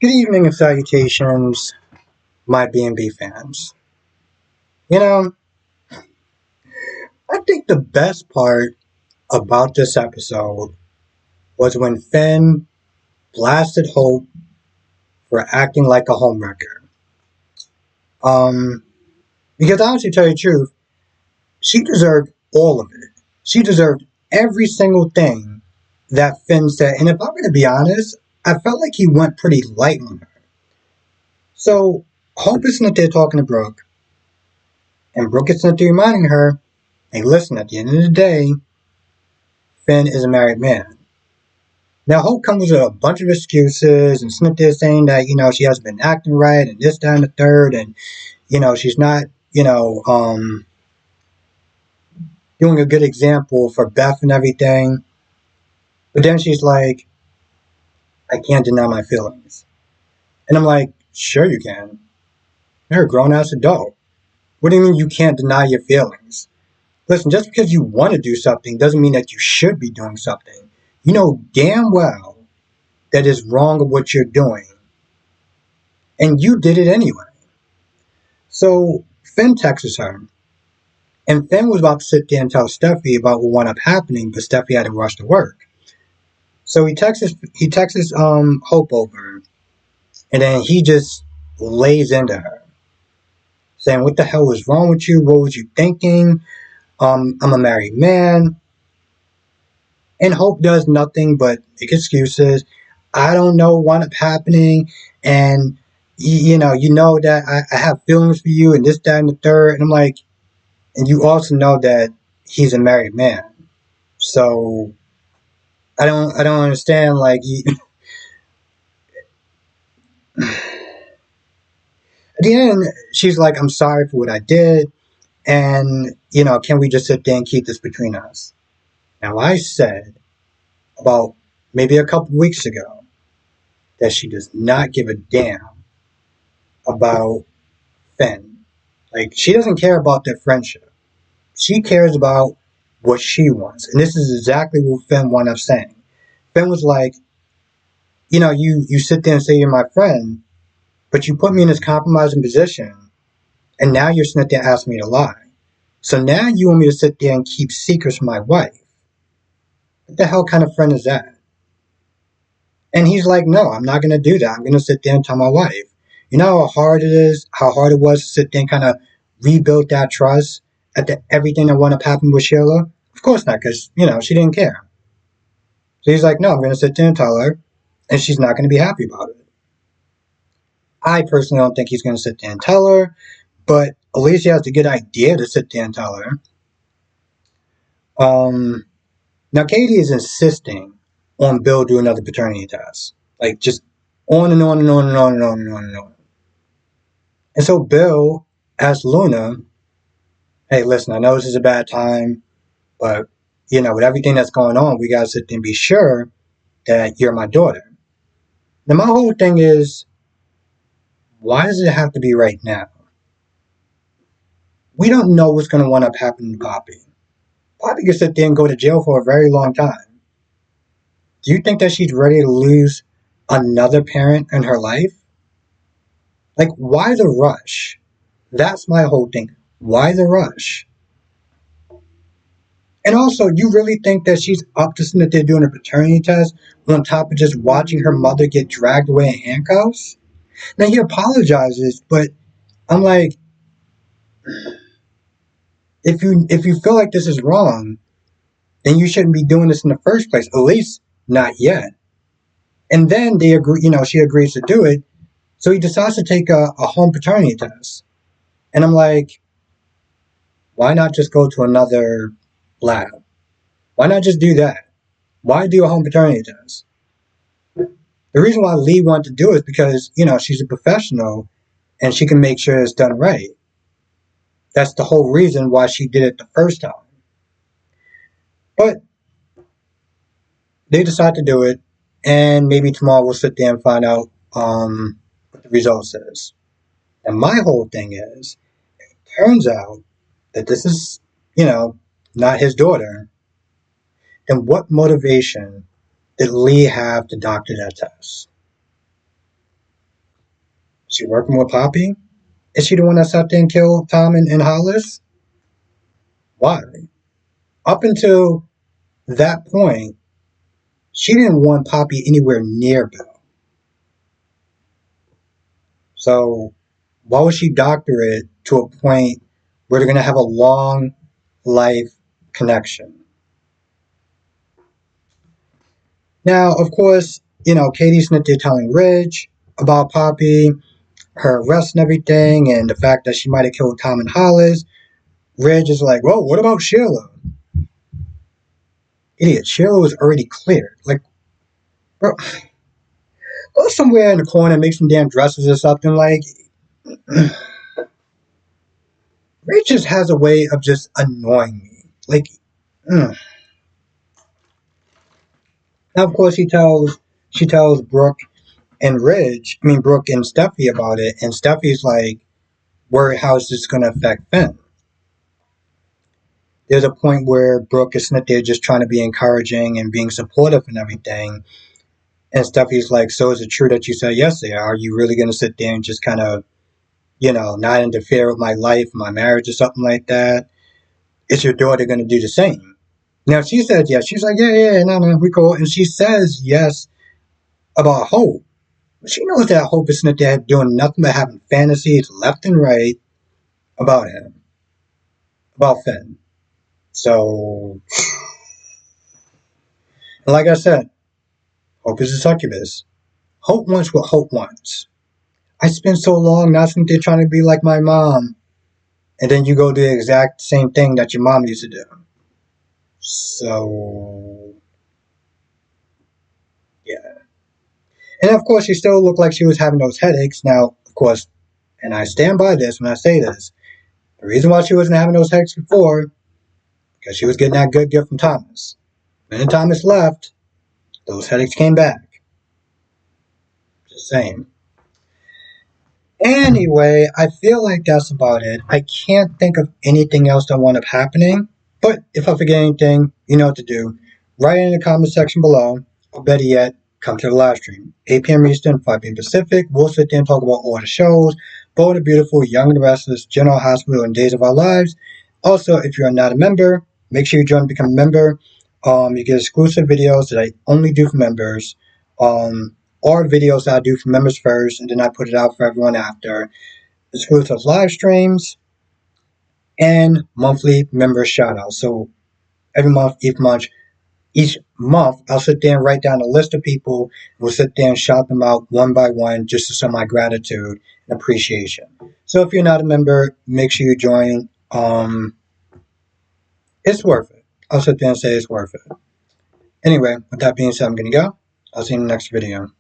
Good evening and salutations, my B&B fans. You know, I think the best part about this episode was when Finn blasted Hope for acting like a homewrecker. Um, because honestly, to tell you the truth, she deserved all of it. She deserved every single thing that Finn said. And if I'm going to be honest, I felt like he went pretty light on her. So, Hope is sitting there talking to Brooke, and Brooke is sitting there reminding her, hey, listen, at the end of the day, Finn is a married man. Now, Hope comes with a bunch of excuses and Smith is saying that, she hasn't been acting right and this, that, and the third, and, she's not, doing a good example for Beth and everything. But then she's like, I can't deny my feelings. And I'm like, sure you can. You're a grown ass adult. What do you mean you can't deny your feelings? Listen, just because you want to do something doesn't mean that you should be doing something. You know damn well that is wrong of what you're doing. And you did it anyway. So Finn texts her. And Finn was about to sit there and tell Steffi about what wound up happening, but Steffi had to rush to work. So he texts Hope over, and then he just lays into her, saying, what the hell was wrong with you? What was you thinking? I'm a married man. And Hope does nothing but make excuses. I don't know what up happening, and you know that I have feelings for you, and this, that, and the third. And I'm like, and you also know that he's a married man. So I don't understand. Like, at the end, she's like, I'm sorry for what I did, and can we just sit there and keep this between us? Now, I said about maybe a couple weeks ago that she does not give a damn about Finn. Like, she doesn't care about their friendship. She cares about what she wants. And this is exactly what Finn wound up saying. Finn was like, you sit there and say you're my friend, but you put me in this compromising position, and now you're sitting there asking me to lie. So now you want me to sit there and keep secrets from my wife. What the hell kind of friend is that? And he's like, no, I'm not going to do that. I'm going to sit there and tell my wife. You know how hard it is, how hard it was to sit there and kind of rebuild that trust after everything that wound up happening with Sheila? Of course not, because, she didn't care. So he's like, no, I'm going to sit there and tell her, and she's not going to be happy about it. I personally don't think he's going to sit there and tell her, but at least he has a good idea to sit there and tell her. Now, Katie is insisting on Bill do another paternity test. Like, just on and on and on and on and on and on and on. And so Bill asks Luna, hey, listen, I know this is a bad time, but, with everything that's going on, we got to sit there and be sure that you're my daughter. Now, my whole thing is, why does it have to be right now? We don't know what's going to wind up happening to Poppy. Poppy could sit there and go to jail for a very long time. Do you think that she's ready to lose another parent in her life? Like, why the rush? That's my whole thing. Why the rush? And also, you really think that she's up to something that they're doing a paternity test on top of just watching her mother get dragged away in handcuffs? Now, he apologizes, but I'm like, if you feel like this is wrong, then you shouldn't be doing this in the first place. At least not yet. And then they agree. She agrees to do it. So he decides to take a home paternity test. And I'm like, why not just go to another lab? Why not just do that? Why do a home paternity test? The reason why Lee wanted to do it is because, she's a professional and she can make sure it's done right. That's the whole reason why she did it the first time. But they decide to do it, and maybe tomorrow we'll sit there and find out what the result is. And my whole thing is, it turns out that this is, not his daughter, then what motivation did Lee have to doctor that test? She working with Poppy? Is she the one that sat there and killed Tom and Hollis? Why? Up until that point, she didn't want Poppy anywhere near Bill. So why would she doctor it to a point where they're going to have a long life connection? Now, of course, Katie's not there telling Ridge about Poppy, her arrest and everything, and the fact that she might have killed Tom and Hollis. Ridge is like, well, what about Sheila? Idiot, Sheila was already cleared. Like, bro, go somewhere in the corner and make some damn dresses or something. Like, Ridge just has a way of just annoying me. Like, mm. Now, of course, she tells Brooke and Brooke and Steffi about it, and Steffi's like, worried how is this going to affect Finn? There's a point where Brooke is sitting there just trying to be encouraging and being supportive and everything, and Steffi's like, so is it true that you said yesterday? Are you really going to sit there and just kind of, not interfere with my life, my marriage or something like that? Is your daughter going to do the same? Now, she said yes. She's like, yeah, no, we cool. And she says yes about Hope. She knows that Hope is sitting there doing nothing but having fantasies left and right about him, about Finn. So, like I said, Hope is a succubus. Hope wants what Hope wants. I spent so long not sitting there trying to be like my mom, and then you go do the exact same thing that your mom used to do. So, yeah. And of course, she still looked like she was having those headaches. Now, of course, and I stand by this when I say this, the reason why she wasn't having those headaches before, because she was getting that good gift from Thomas. When Thomas left, those headaches came back. Just saying. Anyway, I feel like that's about it. I can't think of anything else that wound up happening. But if I forget anything, you know what to do. Write it in the comment section below. Or better yet, come to the live stream. 8 p.m. Eastern, 5 p.m. Pacific. We'll sit there and talk about all the shows. Bold and Beautiful, Young and the Restless, General Hospital, and Days of Our Lives. Also, if you're not a member, make sure you join and become a member. You get exclusive videos that I only do for members. Or videos that I do for members first, and then I put it out for everyone after. Exclusive live streams and monthly member shoutouts. So every month, each month, I'll sit there and write down a list of people. We'll sit there and shout them out one by one just to show my gratitude and appreciation. So if you're not a member, make sure you join. It's worth it. I'll sit there and say it's worth it. Anyway, with that being said, I'm going to go. I'll see you in the next video.